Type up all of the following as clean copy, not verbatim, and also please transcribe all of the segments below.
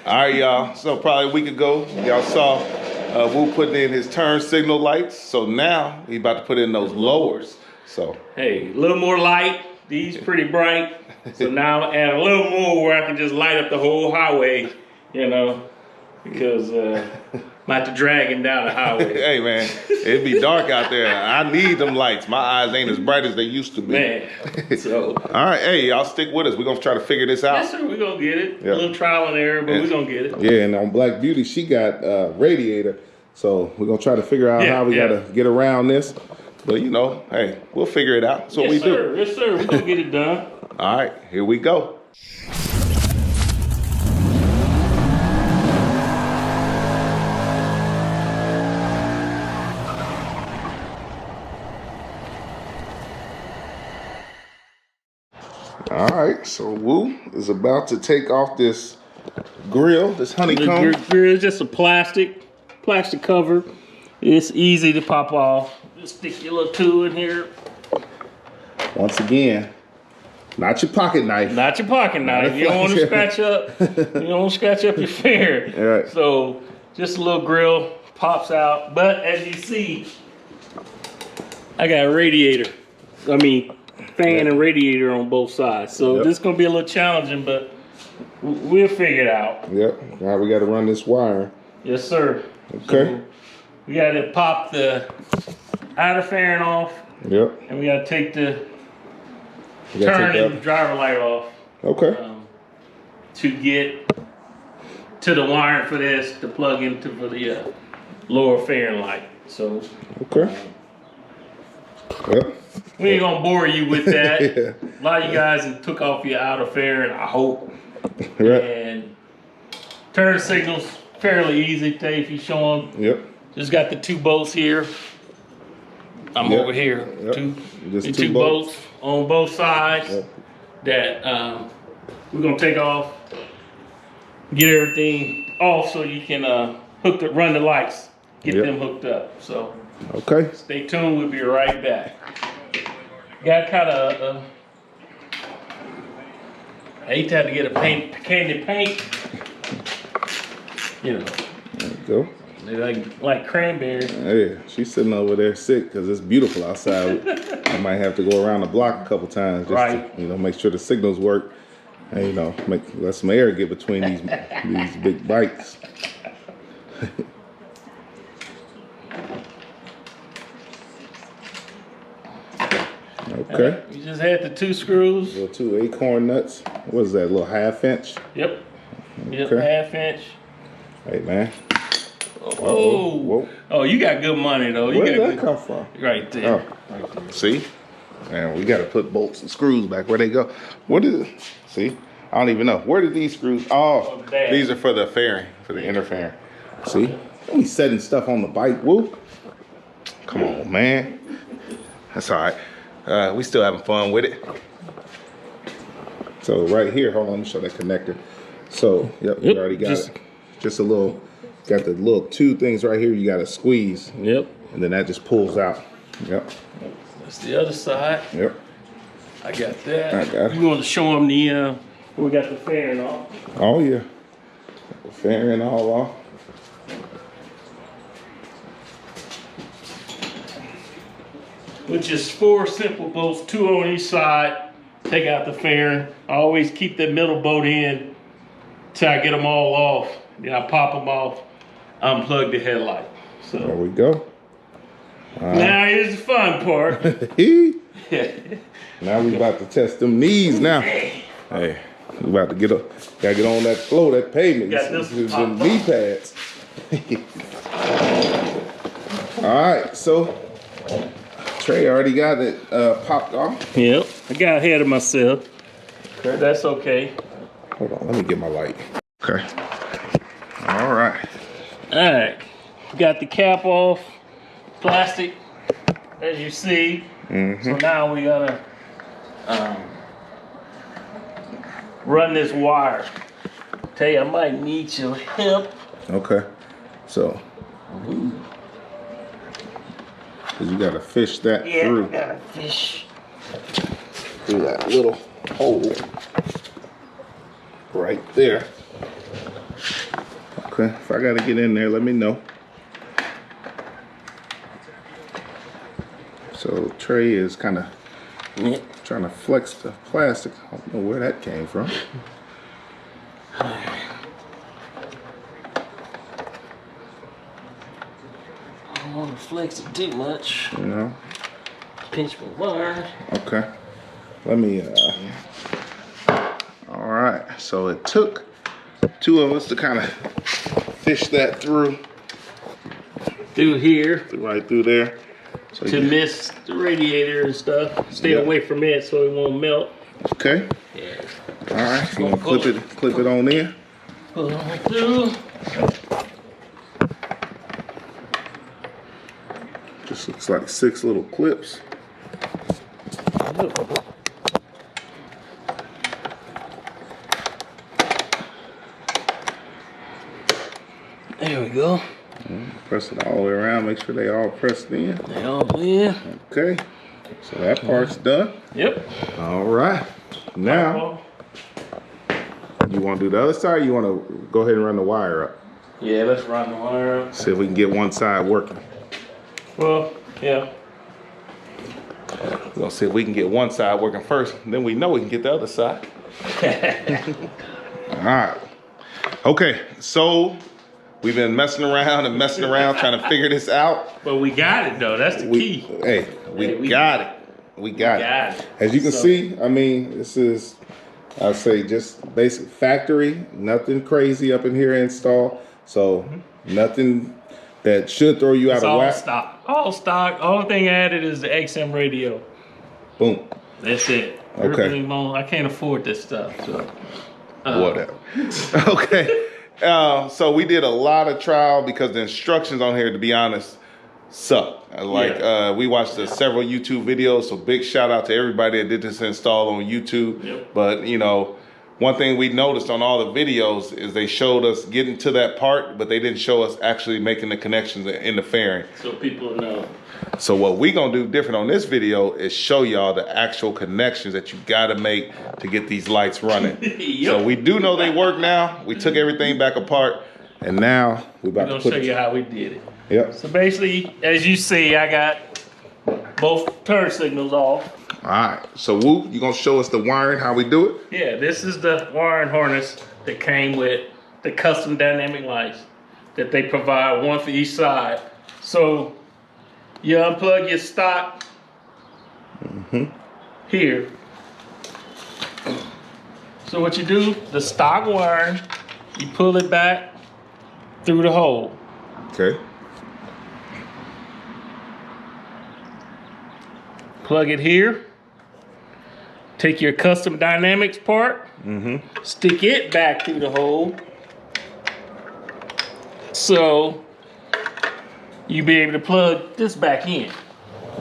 All right, y'all. So probably a week ago, y'all saw Wu putting in his turn signal lights. So now he about to put in those lowers. So hey, a little more light. These pretty bright. So now add a little more where I can just light up the whole highway, you know, because I'm about to drag him down the highway. Hey man, it'd be dark out there. I need them lights. My eyes ain't as bright as they used to be. Man, so. All right, hey, y'all stick with us. We're gonna try to figure this out. Yes, sir, we're gonna get it. Yep. A little trial and error, but we're gonna get it. Yeah, and on Black Beauty, she got radiator. So we're gonna try to figure out how we gotta get around this. But you know, hey, we'll figure it out. That's what we do. Yes, sir, we're gonna get it done. All right, here we go. All right, so Wu is about to take off this grill, this honeycomb. The grill is just a plastic cover. It's easy to pop off. Just stick your little tool in here. Once again, not your pocket knife. Not your pocket knife. You don't want to scratch up. You don't want to scratch up your fairing. All right. So just a little grill pops out. But as you see, I got a radiator. I mean, fan and radiator on both sides. So this is gonna be a little challenging, but we'll figure it out. Yep. Now we got to run this wire. Yes, sir. Okay. So we got to pop the outer fairing off. Yep. And we got to take the turn and driver light off. Okay. To get to the wiring for this to plug into for the lower fairing light. So. Okay. Yep. We ain't gonna bore you with that. Yeah. A lot of you guys have took off your outer fairing, I hope. Right. And turn signals fairly easy today if you show them. Yep. Just got the two bolts here. I'm over here. Yep. Just two bolts on both sides that we're gonna take off. Get everything off so you can run the lights. Get them hooked up. So okay. Stay tuned. We'll be right back. Got kind of. I hate to have to get a candy paint. You know. There you go. They like cranberry. Yeah, she's sitting over there sick because it's beautiful outside. I might have to go around the block a couple times just to, make sure the signals work. And, let some air get between these big bikes. Okay. You just had the two screws. Little two acorn nuts. What is that, a little 1/2 inch? Yep. Yep, Okay. 1/2 inch. Hey, man. Oh. Whoa. Oh, you got good money, though. Where did that come from? Right there. Oh. Right there. See? Man, we got to put bolts and screws back where they go. What is it? See? I don't even know. Where did these screws? Oh, these are for the fairing, for the inner fairing. See? Don't be setting stuff on the bike, Woo. Come on, man. That's all right. We still having fun with it. So right here, hold on, let me show that connector. So, you already got it. Just a little, got the little two things right here you got to squeeze. Yep. And then that just pulls out. Yep. That's the other side. Yep. I got that. I got it. You want to show them the, we got the fairing off. Oh, yeah. The fairing all off. Which is 4 simple bolts, 2 on each side. Take out the fairing. I always keep the middle bolt in till I get them all off. Then I pop them off, unplug the headlight. So There we go. now here's the fun part. Now we about to test them knees now. Hey, we about to gotta get on that floor, that pavement. Got this Them knee pads. All right, so Trey already got it popped off. Yep, I got ahead of myself. Okay. That's okay. Hold on, let me get my light. Okay. All right. All right, got the cap off, plastic, as you see. So now we gotta run this wire. Tell you, I might need your help. Okay, so you gotta fish that through. Gotta fish Through that little hole right there. Okay, if I gotta get in there, let me know. So Trey is kind of trying to flex the plastic. I don't know where that came from. I don't want to flex it too much. You know. Pinch my wire. Okay. Let me. All right. So it took two of us to kind of fish that through here. Right through there. So to miss the radiator and stuff. Stay away from it so it won't melt. Okay. Yeah. All right. You want to clip it on in? Pull it on through. Just looks like 6 little clips. There we go. Press it all the way around. Make sure they all pressed in. They all in. Okay. So that part's done. Yep. All right. Now, you want to do the other side? Or you want to go ahead and run the wire up? Yeah, let's run the wire up. See if we can get one side working. Well, yeah. We're gonna see if we can get one side working first. Then we know we can get the other side. All right. Okay. So we've been messing around trying to figure this out. But we got it though. That's the key. We got it. We got it. As you can see, I mean, this is, I'd say, just basic factory. Nothing crazy up in here installed. So nothing that should throw you out of whack. All stock. Only thing added is the XM radio. Boom. That's it. Okay. I can't afford this stuff. So whatever. Okay. So we did a lot of trial because the instructions on here, to be honest, suck. We watched several YouTube videos. So big shout out to everybody that did this install on YouTube. Yep. But you know, one thing we noticed on all the videos is they showed us getting to that part, but they didn't show us actually making the connections in the fairing. So people know. So what we gonna do different on this video is show y'all the actual connections that you gotta make to get these lights running. Yep. So we do know they work now. We took everything back apart, and now we're about to show you how we did it. Yep. So basically, as you see, I got both turn signals off. All right, so Woo, you gonna show us the wiring, how we do it? Yeah, this is the wiring harness that came with the custom dynamic lights that they provide, one for each side. So you unplug your stock here. So what you do, the stock wiring, you pull it back through the hole. Okay. Plug it here. Take your custom dynamics part, stick it back through the hole. So you be able to plug this back in.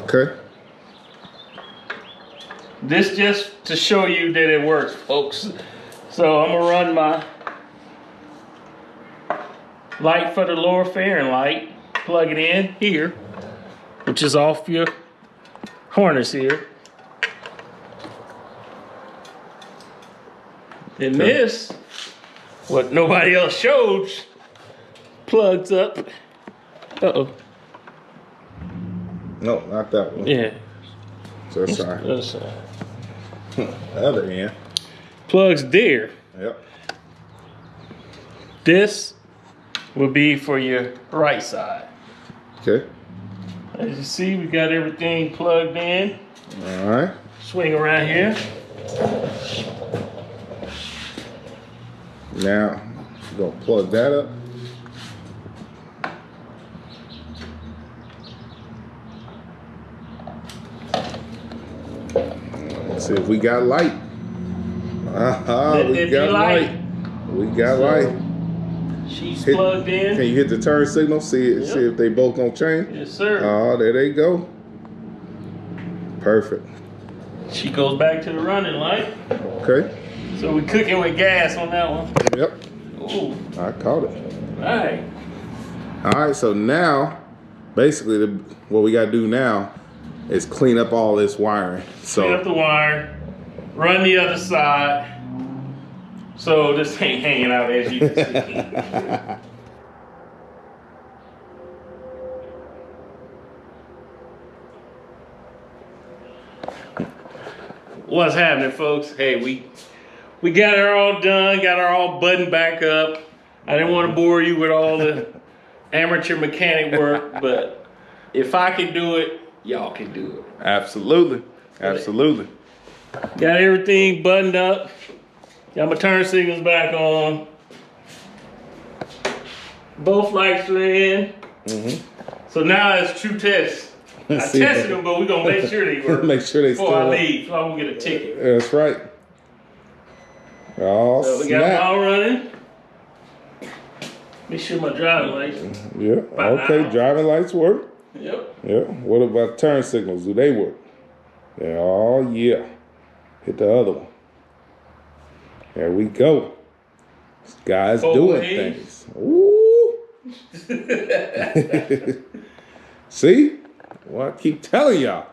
Okay. This just to show you that it works, folks. So I'm gonna run my light for the lower fairing light, plug it in here, which is off your harness here. And this, what nobody else showed, plugs up. Uh-oh. No, not that one. Yeah. So sorry. Other side. The other end. Plugs there. Yep. This will be for your right side. Okay. As you see, we got everything plugged in. All right. Swing around here. Now, we're gonna plug that up. Let's see if we got light. We got light. We got light. She's plugged in. Can you hit the turn signal? See if they both gonna change? Yes, sir. Oh, there they go. Perfect. She goes back to the running light. Okay. So we're cooking with gas on that one. Yep. Ooh. I caught it. All right. All right, so now, basically, what we got to do now is clean up all this wiring. So Clean up the wire, run the other side. So this ain't hanging out as you can see. What's happening, folks? Hey, we got her all done, got her all buttoned back up. I didn't want to bore you with all the amateur mechanic work, but if I can do it, y'all can do it. Absolutely. Absolutely. Got everything buttoned up. Got my turn signals back on. Both lights are in. So now it's true test. I tested them, but we're gonna make sure they work. Make sure they before I still leave, so I won't get a ticket. That's right. Oh, So we got them all running. Make sure my driving lights. Yeah. Okay. Driving lights work. Yep. Yeah. What about turn signals? Do they work? Yeah. Oh yeah. Hit the other one. There we go. This guy's doing things. Ooh. See? Well, I keep telling y'all.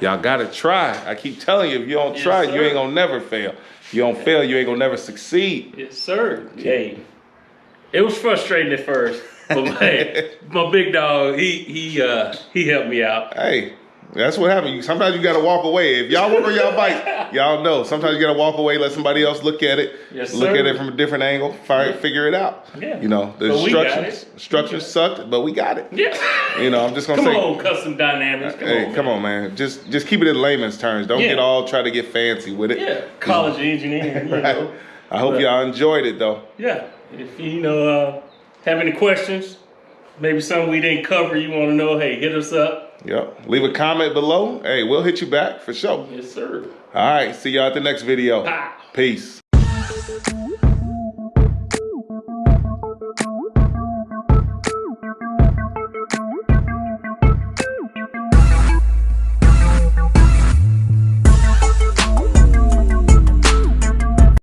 Y'all gotta try. I keep telling you, if you don't try, you ain't gonna never fail. If you don't fail, you ain't gonna never succeed. Yes, sir. Hey, it was frustrating at first, but my big dog, he helped me out. Hey, that's what happens. Sometimes you gotta walk away. If y'all work on y'all bike, y'all know. Sometimes you gotta walk away, let somebody else look at it. Yes, look sir. at it from a different angle, figure it out. Yeah. You know, the instructions sucked, but we got it. Yeah. You know, I'm just gonna Come say. on, Custom Dynamics. Come on, man. Just keep it in layman's terms. Don't get all try to get fancy with it. Yeah. College engineering. You know. I hope y'all enjoyed it though. Yeah. If you have any questions, maybe something we didn't cover, you want to know, hey, hit us up. Yep. Leave a comment below. Hey, we'll hit you back for sure. Yes, sir. All right. See y'all at the next video. Pow. Peace.